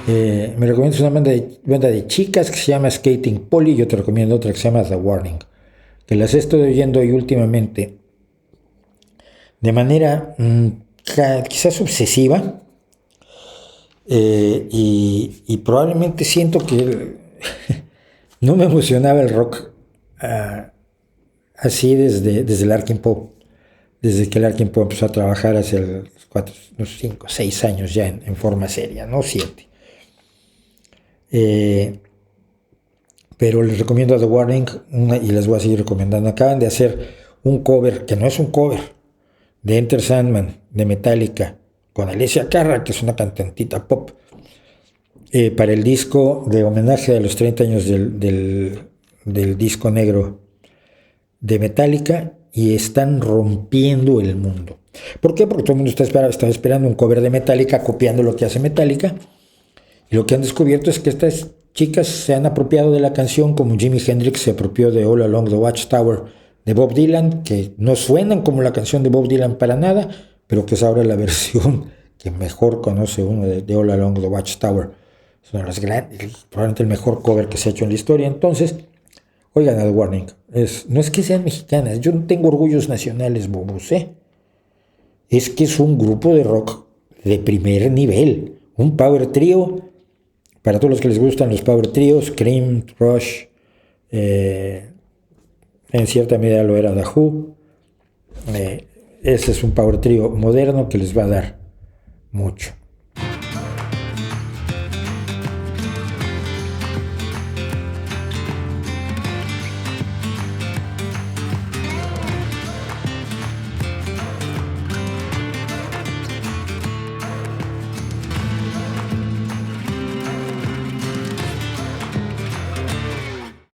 Me recomiendas una banda de chicas que se llama Skating Polly. Yo te recomiendo otra que se llama The Warning, que las he estado oyendo hoy últimamente de manera quizás obsesiva, y probablemente siento que no me emocionaba el rock así desde el Larkin Poe, desde que el Larkin Poe empezó a trabajar hace 4, 5, 6 años ya en forma seria, no 7. Pero les recomiendo a The Warning y les voy a seguir recomendando. Acaban de hacer un cover, que no es un cover, de Enter Sandman, de Metallica, con Alicia Cara, que es una cantantita pop, para el disco de homenaje a los 30 años del disco negro de Metallica, y están rompiendo el mundo. ¿Por qué? Porque todo el mundo está esperando un cover de Metallica, copiando lo que hace Metallica, y lo que han descubierto es que estas chicas se han apropiado de la canción, como Jimi Hendrix se apropió de All Along the Watchtower de Bob Dylan, que no suenan como la canción de Bob Dylan para nada, pero que es ahora la versión que mejor conoce uno de All Along the Watchtower. Es una de las grandes, probablemente el mejor cover que se ha hecho en la historia. Entonces, oigan, The Warning, no es que sean mexicanas, yo no tengo orgullos nacionales, bobos, es que es un grupo de rock de primer nivel, un power trio. Para todos los que les gustan los power trios, Cream, Rush, en cierta medida lo era The Who, ese es un power trio moderno que les va a dar mucho.